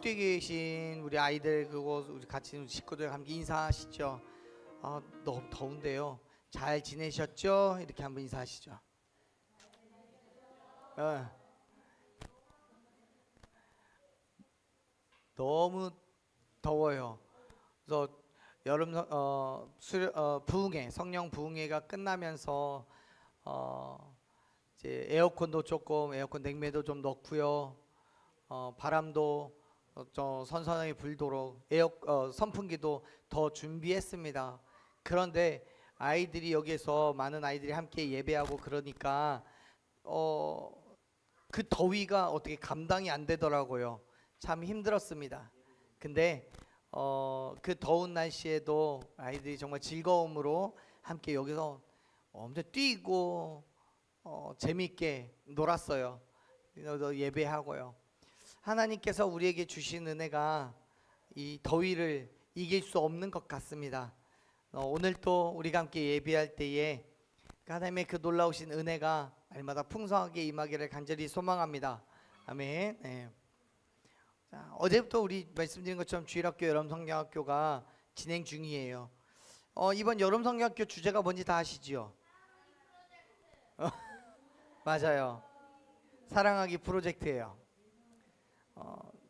밖에 계신 우리 아이들 그리고 우리 같이 식구들 함께 인사하시죠. 너무 더운데요. 잘 지내셨죠? 이렇게 한번 인사하시죠. 너무 더워요. 그래서 여름 부흥회 성령 부흥회가 끝나면서 이제 에어컨도 조금 에어컨 냉매도 좀 넣고요. 바람도 선선하게 불도록 선풍기도 더 준비했습니다. 그런데 아이들이 여기에서 많은 아이들이 함께 예배하고 그러니까 그 더위가 어떻게 감당이 안 되더라고요. 참 힘들었습니다. 근데 그 더운 날씨에도 아이들이 정말 즐거움으로 함께 여기서 엄청 뛰고 재미있게 놀았어요. 예배하고요. 하나님께서 우리에게 주신 은혜가 이 더위를 이길 수 없는 것 같습니다. 오늘 또 우리가 함께 예배할 때에 하나님의 그 놀라우신 은혜가 날마다 풍성하게 임하기를 간절히 소망합니다. 아멘. 네. 자, 어제부터 우리 말씀드린 것처럼 주일학교 여름성경학교가 진행 중이에요. 이번 여름성경학교 주제가 뭔지 다 아시지요? 맞아요. 사랑하기 프로젝트예요.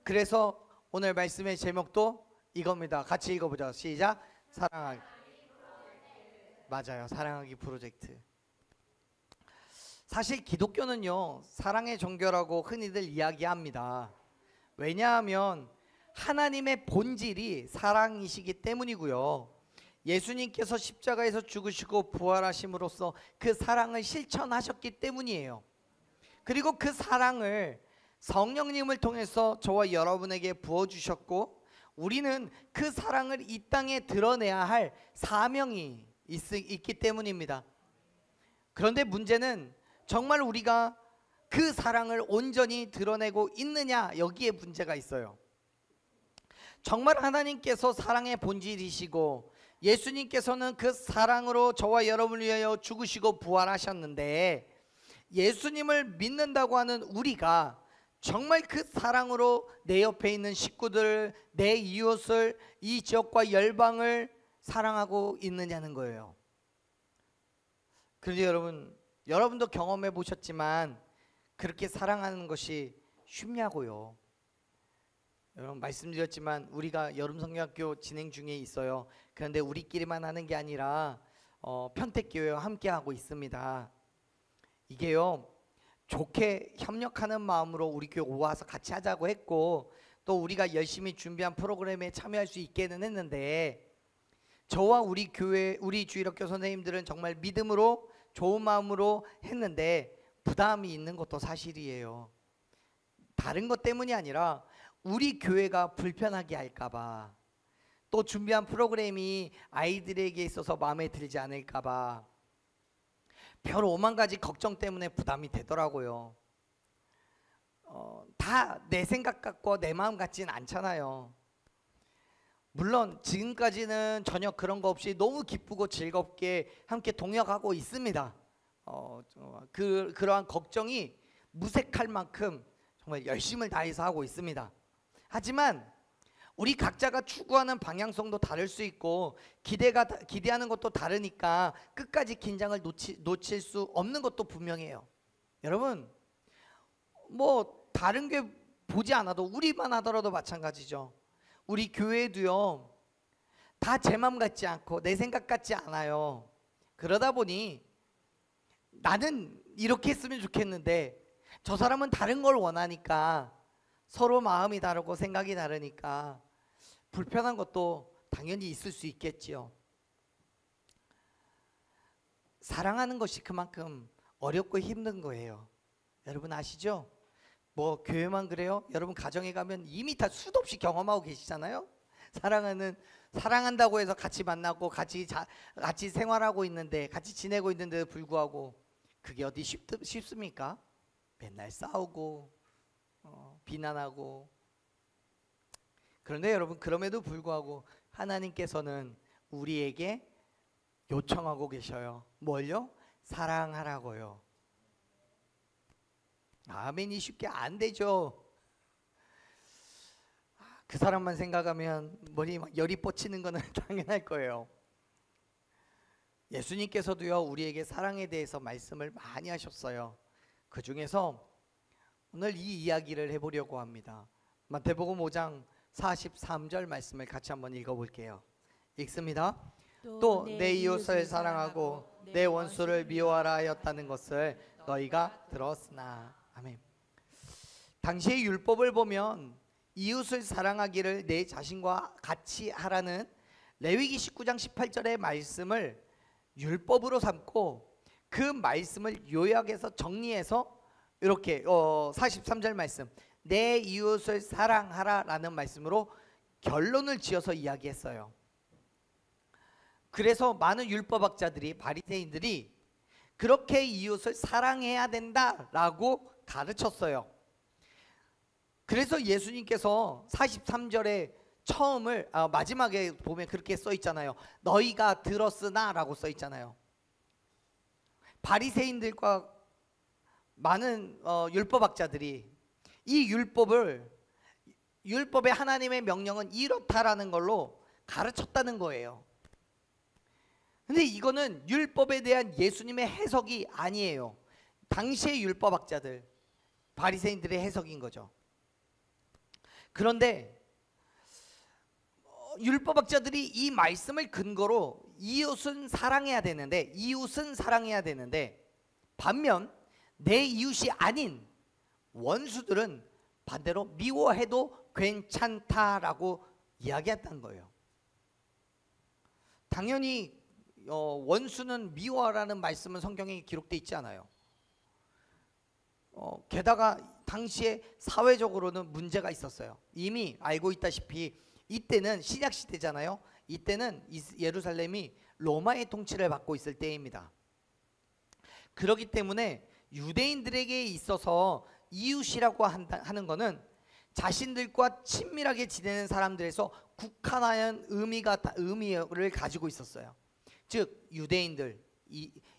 그래서 오늘 말씀의 제목도 이겁니다. 같이 읽어보자. 시작. 사랑하기. 맞아요. 사랑하기 프로젝트. 사실 기독교는요, 사랑의 종교라고 흔히들 이야기합니다. 왜냐하면 하나님의 본질이 사랑이시기 때문이고요. 예수님께서 십자가에서 죽으시고 부활하심으로써 그 사랑을 실천하셨기 때문이에요. 그리고 그 사랑을 성령님을 통해서 저와 여러분에게 부어주셨고, 우리는 그 사랑을 이 땅에 드러내야 할 사명이 있기 때문입니다. 그런데 문제는 정말 우리가 그 사랑을 온전히 드러내고 있느냐, 여기에 문제가 있어요. 정말 하나님께서 사랑의 본질이시고 예수님께서는 그 사랑으로 저와 여러분을 위하여 죽으시고 부활하셨는데, 예수님을 믿는다고 하는 우리가 정말 그 사랑으로 내 옆에 있는 식구들, 내 이웃을, 이 지역과 열방을 사랑하고 있느냐는 거예요. 그런데 여러분도 경험해 보셨지만 그렇게 사랑하는 것이 쉽냐고요. 여러분 말씀드렸지만 우리가 여름성경학교 진행 중에 있어요. 그런데 우리끼리만 하는 게 아니라 편택교회와 함께 하고 있습니다. 이게요, 좋게 협력하는 마음으로 우리 교회 와서 같이 하자고 했고, 또 우리가 열심히 준비한 프로그램에 참여할 수 있게는 했는데, 저와 우리 교회, 우리 주일학교 선생님들은 정말 믿음으로 좋은 마음으로 했는데 부담이 있는 것도 사실이에요. 다른 것 때문이 아니라 우리 교회가 불편하게 할까봐, 또 준비한 프로그램이 아이들에게 있어서 마음에 들지 않을까봐 별 5만 가지 걱정 때문에 부담이 되더라고요. 다 내 생각 같고 내 마음 같지는 않잖아요. 물론 지금까지는 전혀 그런 거 없이 너무 기쁘고 즐겁게 함께 동역하고 있습니다. 그러한 걱정이 무색할 만큼 정말 열심을 다해서 하고 있습니다. 하지만 우리 각자가 추구하는 방향성도 다를 수 있고 기대하는 것도 다르니까 끝까지 긴장을 놓칠 수 없는 것도 분명해요. 여러분, 뭐 다른 게 보지 않아도 우리만 하더라도 마찬가지죠. 우리 교회도요, 다 제 맘 같지 않고 내 생각 같지 않아요. 그러다 보니 나는 이렇게 했으면 좋겠는데 저 사람은 다른 걸 원하니까, 서로 마음이 다르고 생각이 다르니까 불편한 것도 당연히 있을 수 있겠지요. 사랑하는 것이 그만큼 어렵고 힘든 거예요. 여러분 아시죠? 뭐 교회만 그래요? 여러분 가정에 가면 이미 다 수도 없이 경험하고 계시잖아요. 사랑한다고 해서 같이 만나고 같이 생활하고 있는데, 같이 지내고 있는데도 불구하고 그게 어디 쉽습니까? 맨날 싸우고 비난하고. 그런데 여러분, 그럼에도 불구하고 하나님께서는 우리에게 요청하고 계셔요. 뭘요? 사랑하라고요. 아멘이 쉽게 안 되죠. 그 사람만 생각하면 머리 막 열이 뻗치는 거는 당연할 거예요. 예수님께서도요 우리에게 사랑에 대해서 말씀을 많이 하셨어요. 그 중에서 오늘 이 이야기를 해보려고 합니다. 마태복음 5장 43절 말씀을 같이 한번 읽어볼게요. 읽습니다. 또 내 이웃을 사랑하고 내 원수를 미워하라 하였다는 것을 너희가 들었으나. 아멘. 당시의 율법을 보면 이웃을 사랑하기를 내 자신과 같이 하라는 레위기 19장 18절의 말씀을 율법으로 삼고 그 말씀을 요약해서 정리해서 이렇게 43절 말씀 내 이웃을 사랑하라 라는 말씀으로 결론을 지어서 이야기했어요. 그래서 많은 율법학자들이 바리새인들이 그렇게 이웃을 사랑해야 된다라고 가르쳤어요. 그래서 예수님께서 43절에 처음을 마지막에 보면 그렇게 써 있잖아요. 너희가 들었으나 라고 써 있잖아요. 바리새인들과 많은 율법학자들이 이 율법의 하나님의 명령은 이렇다라는 걸로 가르쳤다는 거예요. 근데 이거는 율법에 대한 예수님의 해석이 아니에요. 당시의 율법학자들 바리새인들의 해석인 거죠. 그런데 율법학자들이 이 말씀을 근거로 이웃은 사랑해야 되는데 반면 내 이웃이 아닌 원수들은 반대로 미워해도 괜찮다라고 이야기했다는 거예요. 당연히 원수는 미워하라는 말씀은 성경에 기록되어 있지 않아요. 게다가 당시에 사회적으로는 문제가 있었어요. 이미 알고 있다시피 이때는 신약 시대잖아요. 이때는 예루살렘이 로마의 통치를 받고 있을 때입니다. 그렇기 때문에 유대인들에게 있어서 이웃이라고 하는 것은 자신들과 친밀하게 지내는 사람들에서 국한한 의미를 가지고 있었어요. 즉 유대인들,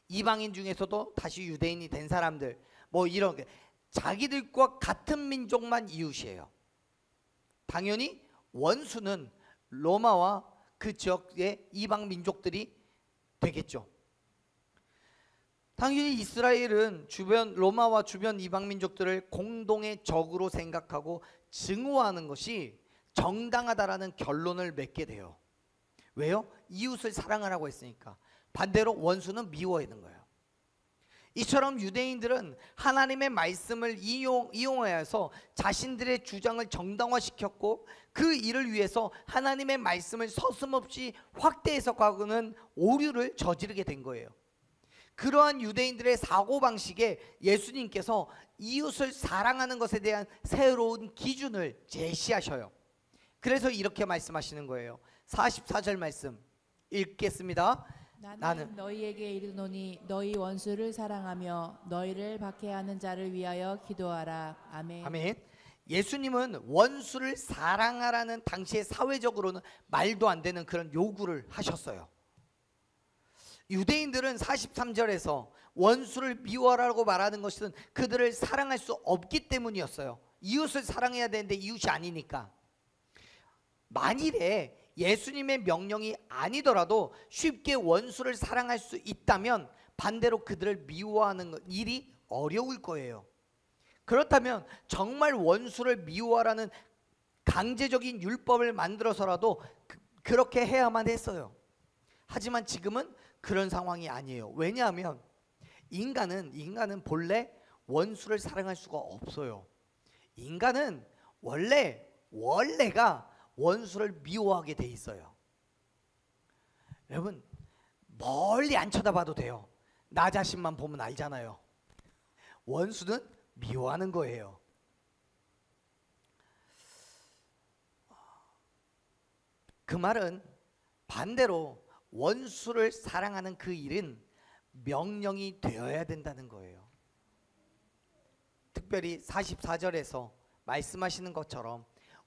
이방인 중에서도 다시 유대인이 된 사람들, 뭐 이런 게 자기들과 같은 민족만 이웃이에요. 당연히 원수는 로마와 그 지역의 이방 민족들이 되겠죠. 당연히 이스라엘은 로마와 주변 이방 민족들을 공동의 적으로 생각하고 증오하는 것이 정당하다라는 결론을 맺게 돼요. 왜요? 이웃을 사랑하라고 했으니까. 반대로 원수는 미워하는 거예요. 이처럼 유대인들은 하나님의 말씀을 이용하여서 자신들의 주장을 정당화시켰고 그 일을 위해서 하나님의 말씀을 서슴없이 확대 해석하고는 오류를 저지르게 된 거예요. 그러한 유대인들의 사고방식에 예수님께서 이웃을 사랑하는 것에 대한 새로운 기준을 제시하셔요. 그래서 이렇게 말씀하시는 거예요. 44절 말씀 읽겠습니다. 나는 너희에게 이르노니 너희 원수를 사랑하며 너희를 박해하는 자를 위하여 기도하라. 아멘. 아멘. 예수님은 원수를 사랑하라는 당시에 사회적으로는 말도 안 되는 그런 요구를 하셨어요. 유대인들은 43절에서 원수를 미워하라고 말하는 것은 그들을 사랑할 수 없기 때문이었어요. 이웃을 사랑해야 되는데 이웃이 아니니까. 만일에 예수님의 명령이 아니더라도 쉽게 원수를 사랑할 수 있다면 반대로 그들을 미워하는 일이 어려울 거예요. 그렇다면 정말 원수를 미워하라는 강제적인 율법을 만들어서라도 그렇게 해야만 했어요. 하지만 지금은 그런 상황이 아니에요. 왜냐하면 인간은 본래 원수를 사랑할 수가 없어요. 인간은 원래가 원수를 미워하게 돼 있어요. 여러분 멀리 안 쳐다봐도 돼요. 나 자신만 보면 알잖아요. 원수는 미워하는 거예요. 그 말은 반대로 원수를 사랑하는 그 일은 명령이 되어야 된다는 거예요. 특별히 44절에서 말씀하시는 것처럼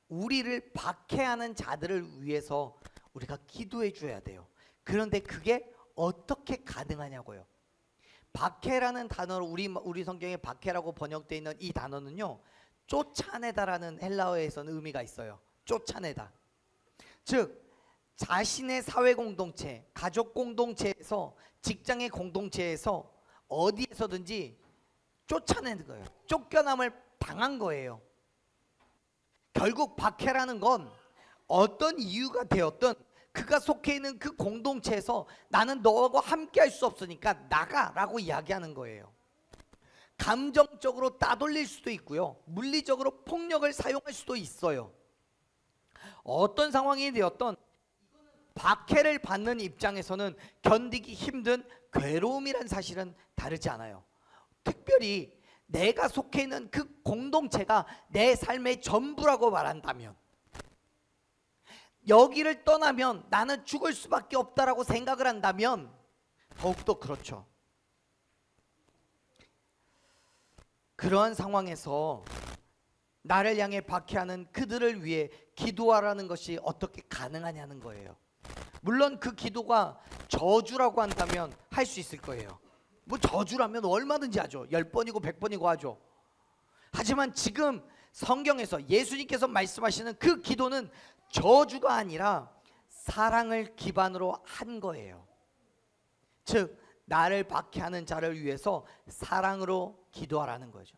우리를 박해하는 자들을 위해서 우리가 기도해 줘야 돼요. 그런데 그게 어떻게 가능하냐고요. 박해라는 단어로 우리 성경에 박해라고 번역되어 있는 이 단어는요, 쫓아내다라는 헬라어에서는 의미가 있어요. 쫓아내다. 즉 자신의 사회 공동체, 가족 공동체에서, 직장의 공동체에서 어디에서든지 쫓아내는 거예요. 쫓겨남을 당한 거예요. 결국 박해라는 건 어떤 이유가 되었든 그가 속해 있는 그 공동체에서 나는 너하고 함께 할 수 없으니까 나가라고 이야기하는 거예요. 감정적으로 따돌릴 수도 있고요, 물리적으로 폭력을 사용할 수도 있어요. 어떤 상황이 되었던 박해를 받는 입장에서는 견디기 힘든 괴로움이란 사실은 다르지 않아요. 특별히 내가 속해 있는 그 공동체가 내 삶의 전부라고 말한다면, 여기를 떠나면 나는 죽을 수밖에 없다라고 생각을 한다면 더욱더 그렇죠. 그러한 상황에서 나를 향해 박해하는 그들을 위해 기도하라는 것이 어떻게 가능하냐는 거예요. 물론 그 기도가 저주라고 한다면 할 수 있을 거예요. 뭐 저주라면 얼마든지 하죠. 10번이고 100번이고 하죠. 하지만 지금 성경에서 예수님께서 말씀하시는 그 기도는 저주가 아니라 사랑을 기반으로 한 거예요. 즉 나를 박해하는 자를 위해서 사랑으로 기도하라는 거죠.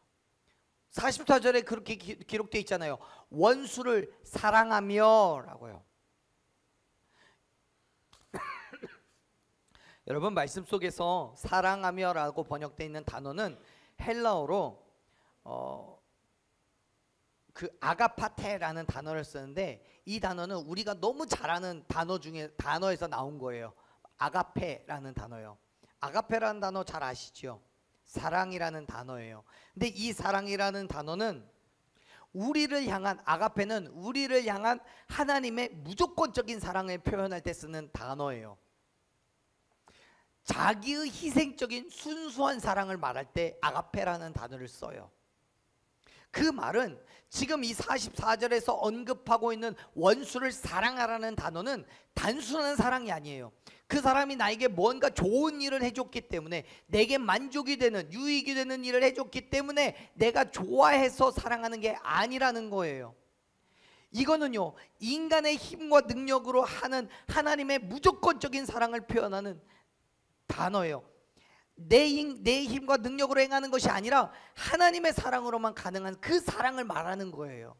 44절에 그렇게 기록되어 있잖아요. 원수를 사랑하며 라고요. 여러분, 말씀 속에서 사랑하며 라고 번역되어 있는 단어는 헬라어로 그 아가파테라는 단어를 쓰는데, 이 단어는 우리가 너무 잘 아는 단어 중에 단어에서 나온 거예요. 아가페라는 단어요. 아가페라는 단어 잘 아시죠? 사랑이라는 단어예요. 근데 이 사랑이라는 단어는 우리를 향한, 아가페는 우리를 향한 하나님의 무조건적인 사랑을 표현할 때 쓰는 단어예요. 자기의 희생적인 순수한 사랑을 말할 때 아가페라는 단어를 써요. 그 말은 지금 이 44절에서 언급하고 있는 원수를 사랑하라는 단어는 단순한 사랑이 아니에요. 그 사람이 나에게 뭔가 좋은 일을 해줬기 때문에, 내게 만족이 되는, 유익이 되는 일을 해줬기 때문에 내가 좋아해서 사랑하는 게 아니라는 거예요. 이거는요, 인간의 힘과 능력으로 하는 하나님의 무조건적인 사랑을 표현하는 단어예요. 내 힘과 능력으로 행하는 것이 아니라 하나님의 사랑으로만 가능한 그 사랑을 말하는 거예요.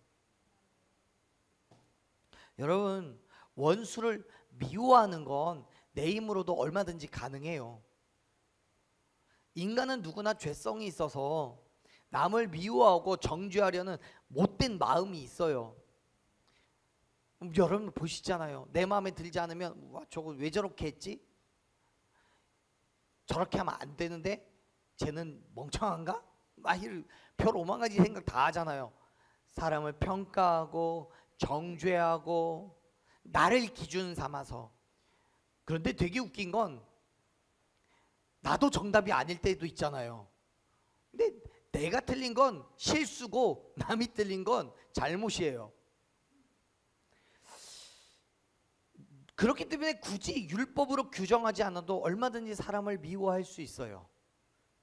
여러분, 원수를 미워하는 건 내 힘으로도 얼마든지 가능해요. 인간은 누구나 죄성이 있어서 남을 미워하고 정죄하려는 못된 마음이 있어요. 여러분 보시잖아요. 내 마음에 들지 않으면 와, 저거 왜 저렇게 했지? 저렇게 하면 안 되는데 쟤는 멍청한가? 별 오만 가지 생각 다 하잖아요. 사람을 평가하고 정죄하고 나를 기준 삼아서. 그런데 되게 웃긴 건 나도 정답이 아닐 때도 있잖아요. 근데 내가 틀린 건 실수고 남이 틀린 건 잘못이에요. 그렇기 때문에 굳이 율법으로 규정하지 않아도 얼마든지 사람을 미워할 수 있어요.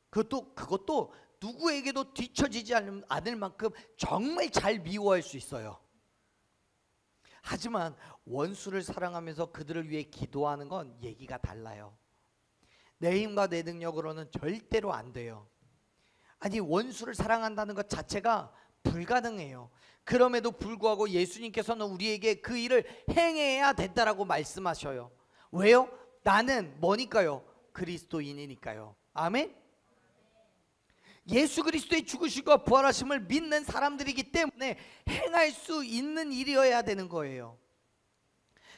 그것도 누구에게도 뒤처지지 않을 만큼 정말 잘 미워할 수 있어요. 하지만 원수를 사랑하면서 그들을 위해 기도하는 건 얘기가 달라요. 내 힘과 내 능력으로는 절대로 안 돼요. 아니, 원수를 사랑한다는 것 자체가 불가능해요. 그럼에도 불구하고 예수님께서는 우리에게 그 일을 행해야 된다라고 말씀하셔요. 왜요? 나는 뭐니까요? 그리스도인이니까요. 아멘. 예수 그리스도의 죽으심과 부활하심을 믿는 사람들이기 때문에 행할 수 있는 일이어야 되는 거예요.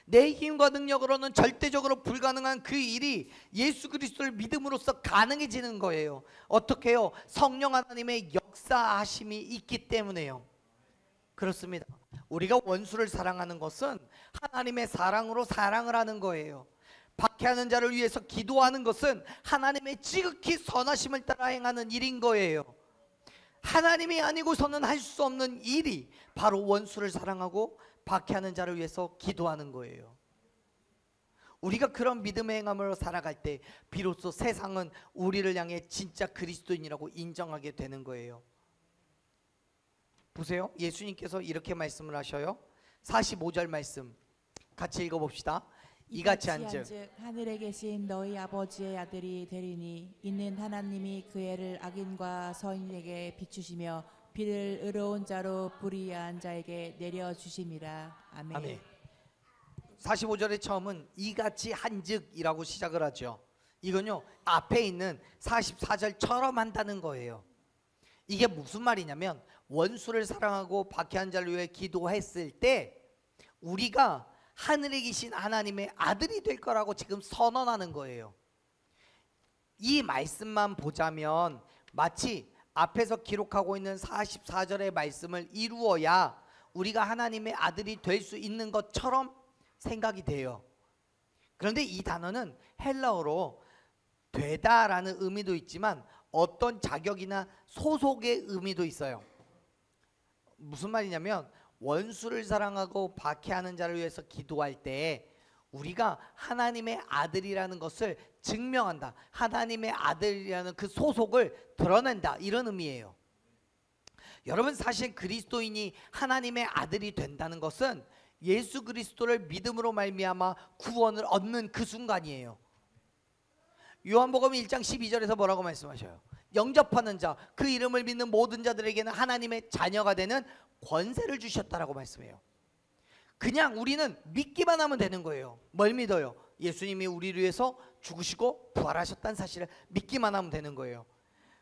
내 힘과 능력으로는 절대적으로 불가능한 그 일이 예수 그리스도를 믿음으로써 가능해지는 거예요. 어떻게 해요? 성령 하나님의 역사하심이 있기 때문에요. 그렇습니다. 우리가 원수를 사랑하는 것은 하나님의 사랑으로 사랑을 하는 거예요. 박해하는 자를 위해서 기도하는 것은 하나님의 지극히 선하심을 따라 행하는 일인 거예요. 하나님이 아니고서는 할 수 없는 일이 바로 원수를 사랑하고 박해하는 자를 위해서 기도하는 거예요. 우리가 그런 믿음의 행함으로 살아갈 때 비로소 세상은 우리를 향해 진짜 그리스도인이라고 인정하게 되는 거예요. 보세요. 예수님께서 이렇게 말씀을 하셔요. 45절 말씀 같이 읽어봅시다. 이같이 한즉 하늘에 계신 너희 아버지의 아들이 되리니 이는 하나님이 그 애를 악인과 서인에게 비추시며 비를 의로운 자로 불의한 자에게 내려주심이라. 아멘. 아멘. 45절의 처음은 이같이 한즉이라고 시작을 하죠. 이건요 앞에 있는 44절처럼 한다는 거예요. 이게 무슨 말이냐면 원수를 사랑하고 박해한 자를 위해 기도했을 때 우리가 하늘에 계신 하나님의 아들이 될 거라고 지금 선언하는 거예요. 이 말씀만 보자면 마치 앞에서 기록하고 있는 44절의 말씀을 이루어야 우리가 하나님의 아들이 될 수 있는 것처럼 생각이 돼요. 그런데 이 단어는 헬라어로 되다라는 의미도 있지만 어떤 자격이나 소속의 의미도 있어요. 무슨 말이냐면 원수를 사랑하고 박해하는 자를 위해서 기도할 때 우리가 하나님의 아들이라는 것을 증명한다. 하나님의 아들이라는 그 소속을 드러낸다. 이런 의미예요. 여러분 사실 그리스도인이 하나님의 아들이 된다는 것은 예수 그리스도를 믿음으로 말미암아 구원을 얻는 그 순간이에요. 요한복음 1장 12절에서 뭐라고 말씀하셔요? 영접하는 자, 그 이름을 믿는 모든 자들에게는 하나님의 자녀가 되는 권세를 주셨다라고 말씀해요. 그냥 우리는 믿기만 하면 되는 거예요. 뭘 믿어요? 예수님이 우리를 위해서 죽으시고 부활하셨다는 사실을 믿기만 하면 되는 거예요.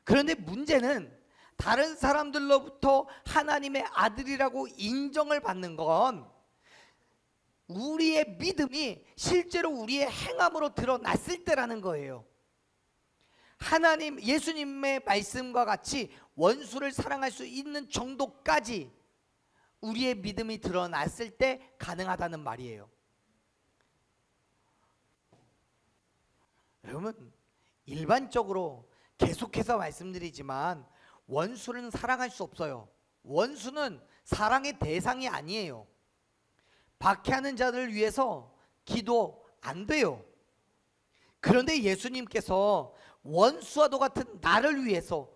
그런데 문제는 다른 사람들로부터 하나님의 아들이라고 인정을 받는 건 우리의 믿음이 실제로 우리의 행함으로 드러났을 때라는 거예요. 하나님 예수님의 말씀과 같이 원수를 사랑할 수 있는 정도까지 우리의 믿음이 드러났을 때 가능하다는 말이에요. 여러분 일반적으로 계속해서 말씀드리지만 원수는 사랑할 수 없어요. 원수는 사랑의 대상이 아니에요. 박해하는 자들을 위해서 기도 안 돼요. 그런데 예수님께서 원수와도 같은 나를 위해서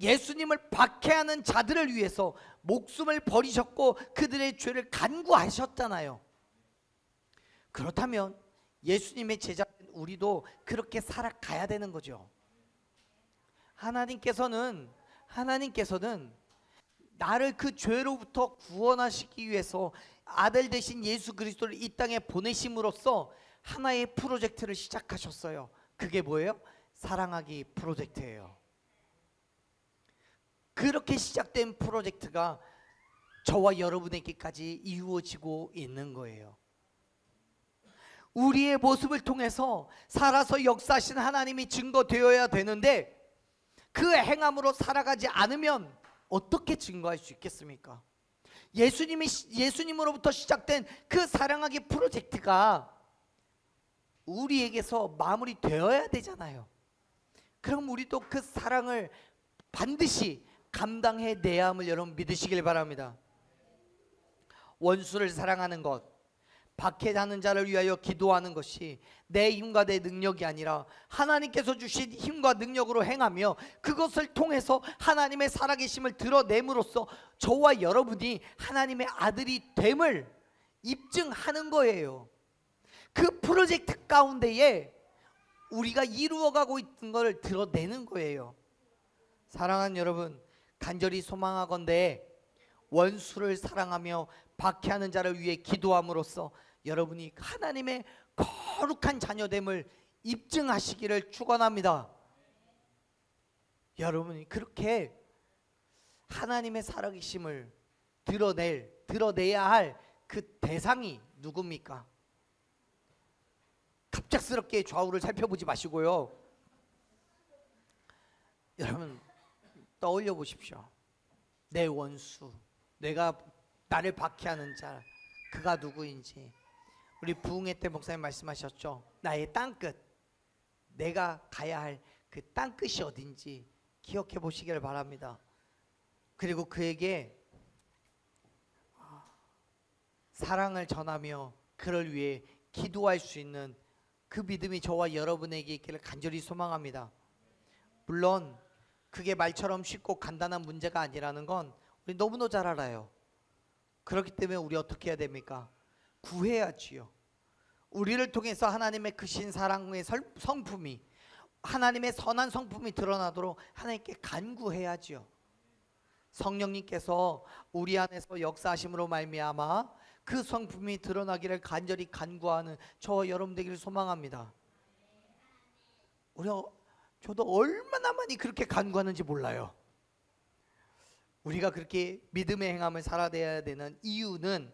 예수님을 박해하는 자들을 위해서 목숨을 버리셨고 그들의 죄를 간구하셨잖아요. 그렇다면 예수님의 제자인 우리도 그렇게 살아가야 되는 거죠. 하나님께서는 나를 그 죄로부터 구원하시기 위해서 아들 되신 예수 그리스도를 이 땅에 보내심으로써 하나의 프로젝트를 시작하셨어요. 그게 뭐예요? 사랑하기 프로젝트예요. 그렇게 시작된 프로젝트가 저와 여러분에게까지 이루어지고 있는 거예요. 우리의 모습을 통해서 살아서 역사하신 하나님이 증거되어야 되는데 그 행함으로 살아가지 않으면 어떻게 증거할 수 있겠습니까? 예수님으로부터 시작된 그 사랑하기 프로젝트가 우리에게서 마무리되어야 되잖아요. 그럼 우리도 그 사랑을 반드시 감당해내야 함을 여러분 믿으시길 바랍니다. 원수를 사랑하는 것, 박해하는 자를 위하여 기도하는 것이 내 힘과 내 능력이 아니라 하나님께서 주신 힘과 능력으로 행하며 그것을 통해서 하나님의 살아계심을 드러냄으로써 저와 여러분이 하나님의 아들이 됨을 입증하는 거예요. 그 프로젝트 가운데에 우리가 이루어가고 있는 것을 드러내는 거예요. 사랑하는 여러분, 간절히 소망하건대 원수를 사랑하며 박해하는 자를 위해 기도함으로써 여러분이 하나님의 거룩한 자녀됨을 입증하시기를 축원합니다. 여러분이 그렇게 하나님의 살아계심을 드러내야 할 그 대상이 누굽니까? 갑작스럽게 좌우를 살펴보지 마시고요. 여러분 떠올려 보십시오. 내 원수, 나를 박해하는 자, 그가 누구인지. 우리 부흥회 때 목사님 말씀하셨죠. 나의 땅끝, 내가 가야 할 그 땅끝이 어딘지 기억해 보시기를 바랍니다. 그리고 그에게 사랑을 전하며 그를 위해 기도할 수 있는 그 믿음이 저와 여러분에게 있기를 간절히 소망합니다. 물론 그게 말처럼 쉽고 간단한 문제가 아니라는 건 우리 너무나 잘 알아요. 그렇기 때문에 우리 어떻게 해야 됩니까? 구해야지요. 우리를 통해서 하나님의 크신 사랑의 성품이, 하나님의 선한 성품이 드러나도록 하나님께 간구해야지요. 성령님께서 우리 안에서 역사하심으로 말미암아 그 성품이 드러나기를 간절히 간구하는 저와 여러분 되기를 소망합니다. 저도 얼마나 많이 그렇게 간구하는지 몰라요. 우리가 그렇게 믿음의 행함을 살아내야 되는 이유는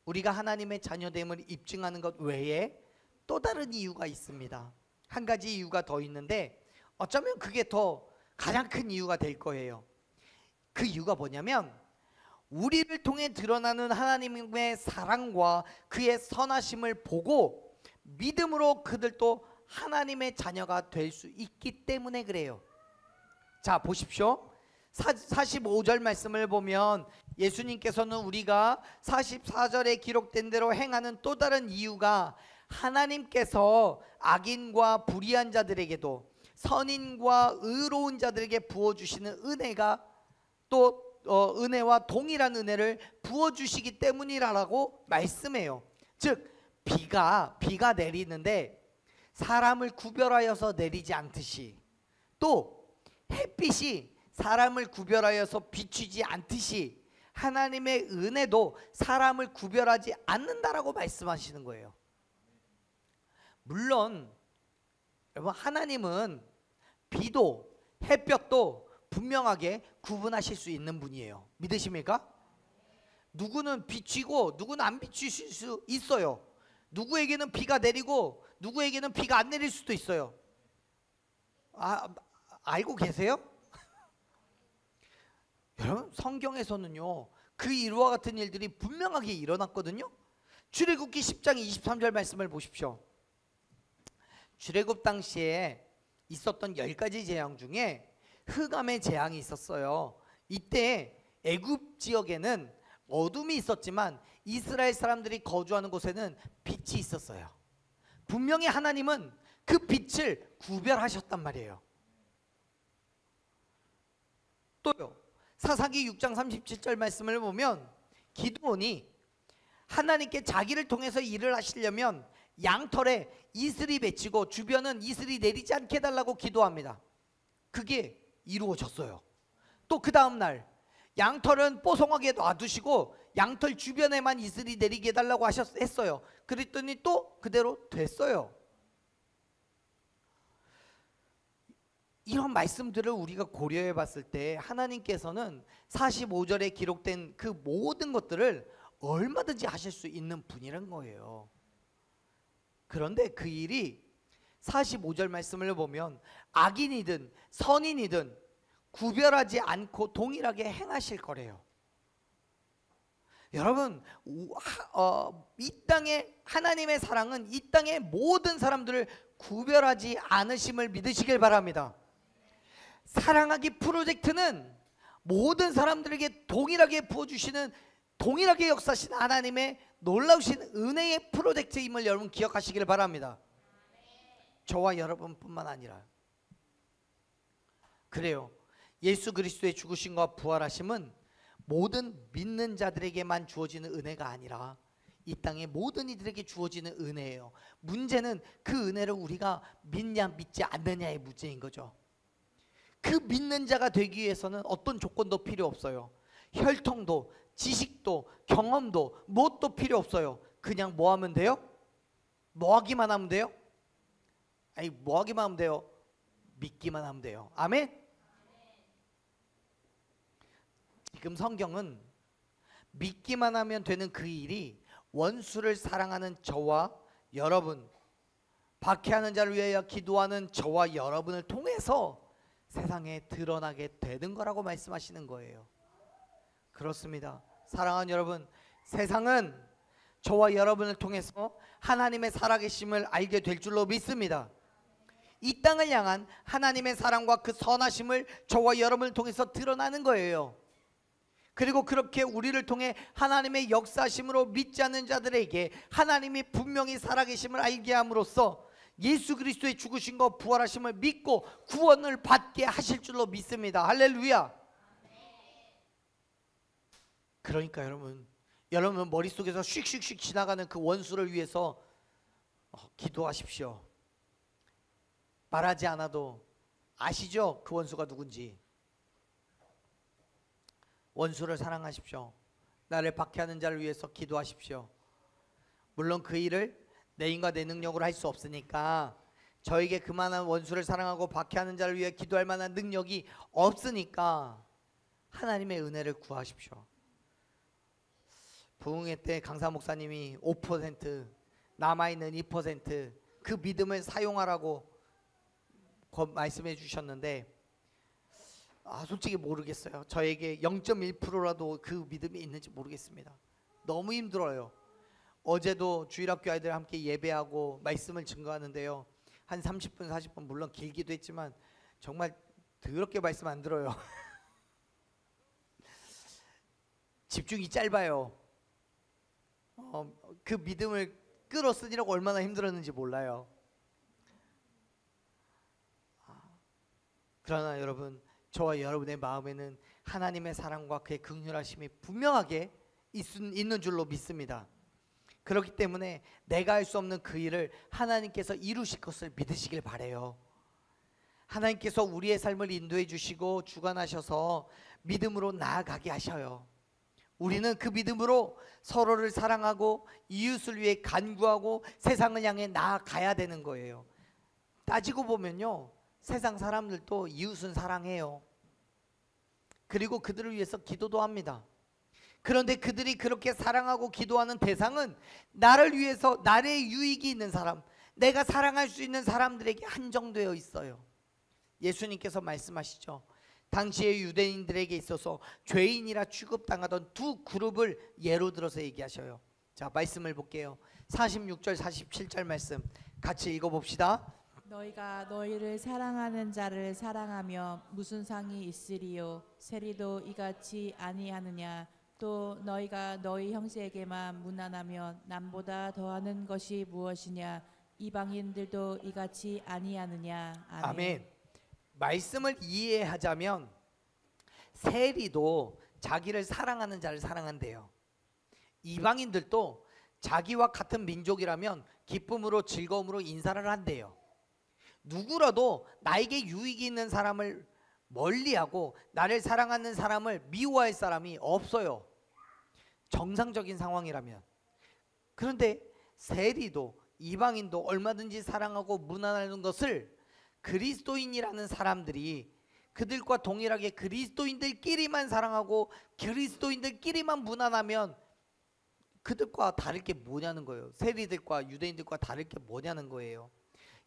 우리가 하나님의 자녀됨을 입증하는 것 외에 또 다른 이유가 있습니다. 한 가지 이유가 더 있는데 어쩌면 그게 더 가장 큰 이유가 될 거예요. 그 이유가 뭐냐면 우리를 통해 드러나는 하나님의 사랑과 그의 선하심을 보고 믿음으로 그들도 하나님의 자녀가 될 수 있기 때문에 그래요. 자, 보십시오. 45절 말씀을 보면 예수님께서는 우리가 44절에 기록된 대로 행하는 또 다른 이유가 하나님께서 악인과 불의한 자들에게도 선인과 의로운 자들에게 부어주시는 은혜가 또 은혜와 동일한 은혜를 부어주시기 때문이라고 말씀해요. 즉 비가 내리는데 사람을 구별하여서 내리지 않듯이, 또 햇빛이 사람을 구별하여서 비추지 않듯이 하나님의 은혜도 사람을 구별하지 않는다라고 말씀하시는 거예요. 물론 여러분, 하나님은 비도 햇볕도 분명하게 구분하실 수 있는 분이에요. 믿으십니까? 누구는 비치고 누구는 안 비추실 수 있어요. 누구에게는 비가 내리고 누구에게는 비가 안 내릴 수도 있어요. 알고 계세요? 여러분, 성경에서는요 그 이와 같은 일들이 분명하게 일어났거든요. 출애굽기 10장 23절 말씀을 보십시오. 출애굽 당시에 있었던 10가지 재앙 중에 흑암의 재앙이 있었어요. 이때 애굽 지역에는 어둠이 있었지만 이스라엘 사람들이 거주하는 곳에는 빛이 있었어요. 분명히 하나님은 그 빛을 구별하셨단 말이에요. 또요, 사사기 6장 37절 말씀을 보면 기드온이 하나님께 자기를 통해서 일을 하시려면 양털에 이슬이 맺히고 주변은 이슬이 내리지 않게 해달라고 기도합니다. 그게 이루어졌어요. 또 그 다음날 양털은 뽀송하게 놔두시고 양털 주변에만 이슬이 내리게 해달라고 했어요. 그랬더니 또 그대로 됐어요. 이런 말씀들을 우리가 고려해 봤을 때 하나님께서는 45절에 기록된 그 모든 것들을 얼마든지 하실 수 있는 분이란 거예요. 그런데 그 일이 45절 말씀을 보면 악인이든 선인이든 구별하지 않고 동일하게 행하실 거래요. 여러분, 이 땅에 하나님의 사랑은 이 땅의 모든 사람들을 구별하지 않으심을 믿으시길 바랍니다. 사랑하기 프로젝트는 모든 사람들에게 동일하게 부어주시는, 동일하게 역사하신 하나님의 놀라우신 은혜의 프로젝트임을 여러분 기억하시길 바랍니다. 저와 여러분뿐만 아니라 그래요. 예수 그리스도의 죽으심과 부활하심은 모든 믿는 자들에게만 주어지는 은혜가 아니라 이 땅의 모든 이들에게 주어지는 은혜예요. 문제는 그 은혜를 우리가 믿냐 믿지 않느냐의 문제인 거죠. 그 믿는 자가 되기 위해서는 어떤 조건도 필요 없어요. 혈통도 지식도 경험도 무엇도 필요 없어요. 그냥 뭐 하면 돼요? 뭐 하기만 하면 돼요? 아니, 뭐 하기만 하면 돼요? 믿기만 하면 돼요. 아멘? 지금 성경은 믿기만 하면 되는 그 일이 원수를 사랑하는 저와 여러분, 박해하는 자를 위하여 기도하는 저와 여러분을 통해서 세상에 드러나게 되는 거라고 말씀하시는 거예요. 그렇습니다. 사랑하는 여러분, 세상은 저와 여러분을 통해서 하나님의 살아계심을 알게 될 줄로 믿습니다. 이 땅을 향한 하나님의 사랑과 그 선하심을 저와 여러분을 통해서 드러나는 거예요. 그리고 그렇게 우리를 통해 하나님의 역사심으로 믿지 않는 자들에게 하나님이 분명히 살아계심을 알게 함으로써 예수 그리스도의 죽으심과 부활하심을 믿고 구원을 받게 하실 줄로 믿습니다. 할렐루야. 그러니까 여러분, 여러분 머릿속에서 슉슉슉 지나가는 그 원수를 위해서 기도하십시오. 말하지 않아도 아시죠? 그 원수가 누군지. 원수를 사랑하십시오. 나를 박해하는 자를 위해서 기도하십시오. 물론 그 일을 내 힘과 내 능력으로 할 수 없으니까, 저에게 그만한 원수를 사랑하고 박해하는 자를 위해 기도할 만한 능력이 없으니까 하나님의 은혜를 구하십시오. 부흥회 때 강사 목사님이 5% 남아있는 2% 그 믿음을 사용하라고 말씀해 주셨는데, 솔직히 모르겠어요. 저에게 0.1%라도 그 믿음이 있는지 모르겠습니다. 너무 힘들어요. 어제도 주일학교 아이들 함께 예배하고 말씀을 증거하는데요, 한 30분 40분 물론 길기도 했지만 정말 더럽게 말씀 안 들어요. 집중이 짧아요. 그 믿음을 끌어쓰느라고 얼마나 힘들었는지 몰라요. 그러나 여러분, 저와 여러분의 마음에는 하나님의 사랑과 그의 긍휼하심이 분명하게 있는 줄로 믿습니다. 그렇기 때문에 내가 할 수 없는 그 일을 하나님께서 이루실 것을 믿으시길 바라요. 하나님께서 우리의 삶을 인도해 주시고 주관하셔서 믿음으로 나아가게 하셔요. 우리는 그 믿음으로 서로를 사랑하고 이웃을 위해 간구하고 세상을 향해 나아가야 되는 거예요. 따지고 보면요, 세상 사람들도 이웃은 사랑해요. 그리고 그들을 위해서 기도도 합니다. 그런데 그들이 그렇게 사랑하고 기도하는 대상은 나를 위해서 나의 유익이 있는 사람, 내가 사랑할 수 있는 사람들에게 한정되어 있어요. 예수님께서 말씀하시죠. 당시의 유대인들에게 있어서 죄인이라 취급당하던 두 그룹을 예로 들어서 얘기하셔요. 자, 말씀을 볼게요. 46절 47절 말씀 같이 읽어봅시다. 너희가 너희를 사랑하는 자를 사랑하며 무슨 상이 있으리요? 세리도 이같이 아니하느냐? 또 너희가 너희 형제에게만 무난하면 남보다 더하는 것이 무엇이냐? 이방인들도 이같이 아니하느냐? 아멘. 아멘. 말씀을 이해하자면 세리도 자기를 사랑하는 자를 사랑한대요. 이방인들도 자기와 같은 민족이라면 기쁨으로 즐거움으로 인사를 한대요. 누구라도 나에게 유익이 있는 사람을 멀리하고 나를 사랑하는 사람을 미워할 사람이 없어요. 정상적인 상황이라면. 그런데 세리도 이방인도 얼마든지 사랑하고 무난하는 것을 그리스도인이라는 사람들이 그들과 동일하게 그리스도인들끼리만 사랑하고 그리스도인들끼리만 무난하면 그들과 다를 게 뭐냐는 거예요. 세리들과 유대인들과 다를 게 뭐냐는 거예요.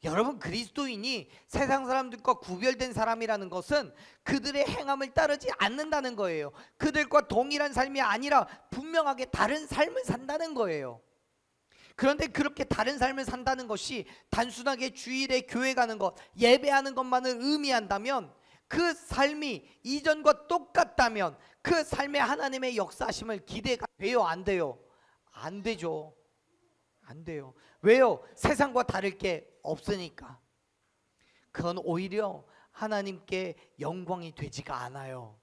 여러분, 그리스도인이 세상 사람들과 구별된 사람이라는 것은 그들의 행함을 따르지 않는다는 거예요. 그들과 동일한 삶이 아니라 분명하게 다른 삶을 산다는 거예요. 그런데 그렇게 다른 삶을 산다는 것이 단순하게 주일에 교회 가는 것, 예배하는 것만을 의미한다면, 그 삶이 이전과 똑같다면 그 삶에 하나님의 역사하심을 기대가 돼요? 안 돼요? 안 되죠. 안 돼요. 왜요? 세상과 다를 게 없으니까. 그건 오히려 하나님께 영광이 되지가 않아요.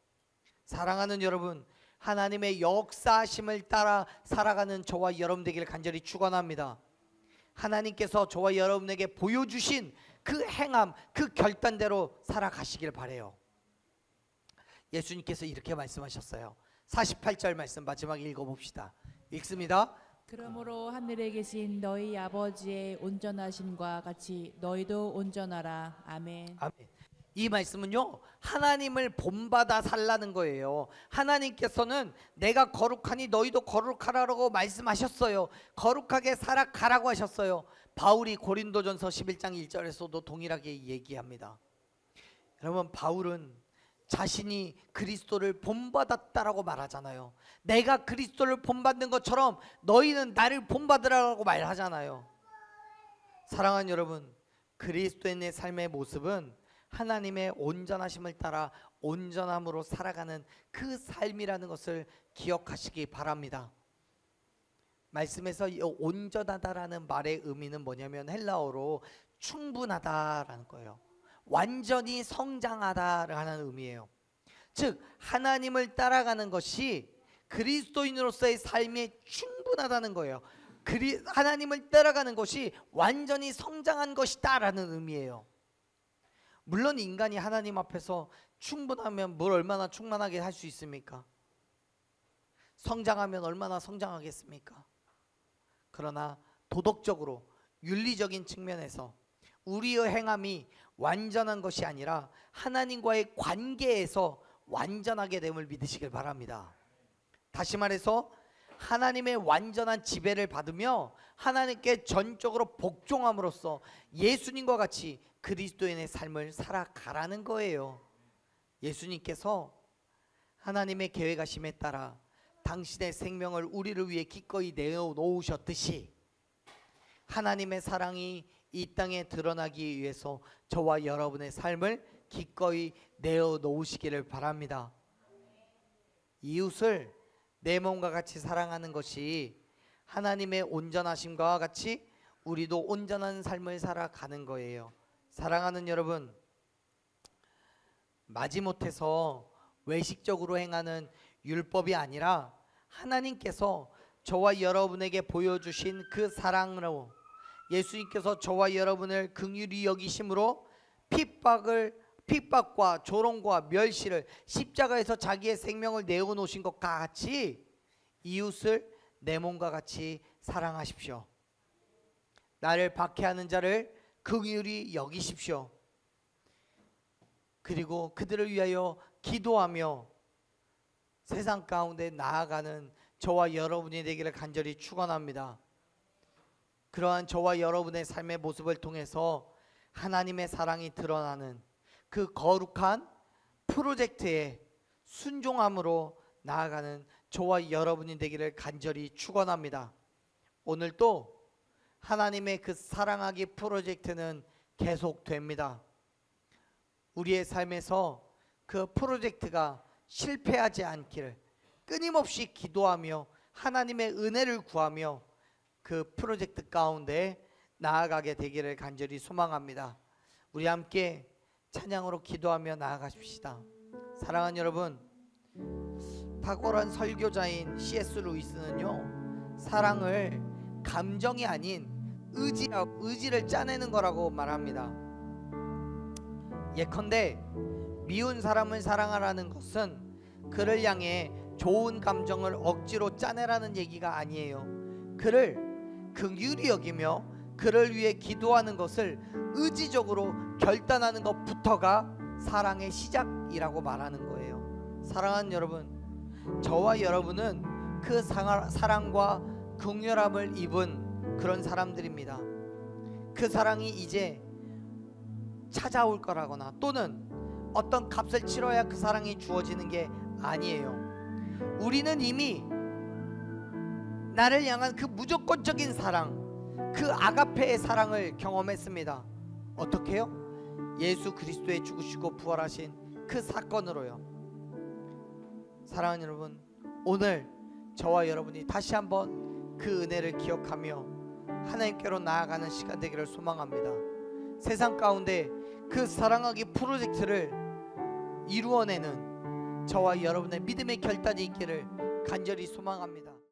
사랑하는 여러분, 하나님의 역사하심을 따라 살아가는 저와 여러분 되기를 간절히 축원합니다. 하나님께서 저와 여러분에게 보여주신 그 행함, 그 결단대로 살아가시길 바라요. 예수님께서 이렇게 말씀하셨어요. 48절 말씀 마지막에 읽어봅시다. 읽습니다. 그러므로 하늘에 계신 너희 아버지의 온전하심과 같이 너희도 온전하라. 아멘. 아멘. 이 말씀은요, 하나님을 본받아 살라는 거예요. 하나님께서는 내가 거룩하니 너희도 거룩하라고 말씀하셨어요. 거룩하게 살아가라고 하셨어요. 바울이 고린도전서 11장 1절에서도 동일하게 얘기합니다. 여러분, 바울은 자신이 그리스도를 본받았다라고 말하잖아요. 내가 그리스도를 본받는 것처럼 너희는 나를 본받으라고 말하잖아요. 사랑하는 여러분, 그리스도인의 삶의 모습은 하나님의 온전하심을 따라 온전함으로 살아가는 그 삶이라는 것을 기억하시기 바랍니다. 말씀에서 이 온전하다라는 말의 의미는 뭐냐면 헬라어로 충분하다라는 거예요. 완전히 성장하다라는 의미예요. 즉 하나님을 따라가는 것이 그리스도인으로서의 삶이 충분하다는 거예요. 하나님을 따라가는 것이 완전히 성장한 것이다 라는 의미예요. 물론 인간이 하나님 앞에서 충분하면 뭘 얼마나 충만하게 할 수 있습니까? 성장하면 얼마나 성장하겠습니까? 그러나 도덕적으로 윤리적인 측면에서 우리의 행함이 완전한 것이 아니라 하나님과의 관계에서 완전하게 됨을 믿으시길 바랍니다. 다시 말해서 하나님의 완전한 지배를 받으며 하나님께 전적으로 복종함으로써 예수님과 같이 그리스도인의 삶을 살아가라는 거예요. 예수님께서 하나님의 계획하심에 따라 당신의 생명을 우리를 위해 기꺼이 내어놓으셨듯이 하나님의 사랑이 이 땅에 드러나기 위해서 저와 여러분의 삶을 기꺼이 내어놓으시기를 바랍니다. 이웃을 내 몸과 같이 사랑하는 것이 하나님의 온전하심과 같이 우리도 온전한 삶을 살아가는 거예요. 사랑하는 여러분, 마지못해서 외식적으로 행하는 율법이 아니라 하나님께서 저와 여러분에게 보여주신 그 사랑으로 예수님께서 저와 여러분을 긍휼히 여기심으로 핍박과 조롱과 멸시를 십자가에서 자기의 생명을 내어놓으신 것과 같이 이웃을 내 몸과 같이 사랑하십시오. 나를 박해하는 자를 긍휼히 여기십시오. 그리고 그들을 위하여 기도하며 세상 가운데 나아가는 저와 여러분이 되기를 간절히 축원합니다. 그러한 저와 여러분의 삶의 모습을 통해서 하나님의 사랑이 드러나는 그 거룩한 프로젝트에 순종함으로 나아가는 저와 여러분이 되기를 간절히 축원합니다. 오늘도 하나님의 그 사랑하기 프로젝트는 계속됩니다. 우리의 삶에서 그 프로젝트가 실패하지 않기를 끊임없이 기도하며 하나님의 은혜를 구하며 그 프로젝트 가운데 나아가게 되기를 간절히 소망합니다. 우리 함께 찬양으로 기도하며 나아가십시다. 사랑하는 여러분, 탁월한 설교자인 C.S. 루이스는요, 사랑을 감정이 아닌 의지를 짜내는 거라고 말합니다. 예컨대 미운 사람을 사랑하라는 것은 그를 향해 좋은 감정을 억지로 짜내라는 얘기가 아니에요. 그를 긍휼히 여기며 그를 위해 기도하는 것을 의지적으로 결단하는 것부터가 사랑의 시작이라고 말하는 거예요. 사랑하는 여러분, 저와 여러분은 그 사랑과 긍휼함을 입은 그런 사람들입니다. 그 사랑이 이제 찾아올 거라거나 또는 어떤 값을 치러야 그 사랑이 주어지는 게 아니에요. 우리는 이미 나를 향한 그 무조건적인 사랑, 그 아가페의 사랑을 경험했습니다. 어떻게요? 예수 그리스도의 죽으시고 부활하신 그 사건으로요. 사랑하는 여러분, 오늘 저와 여러분이 다시 한번 그 은혜를 기억하며 하나님께로 나아가는 시간 되기를 소망합니다. 세상 가운데 그 사랑하기 프로젝트를 이루어내는 저와 여러분의 믿음의 결단이 있기를 간절히 소망합니다.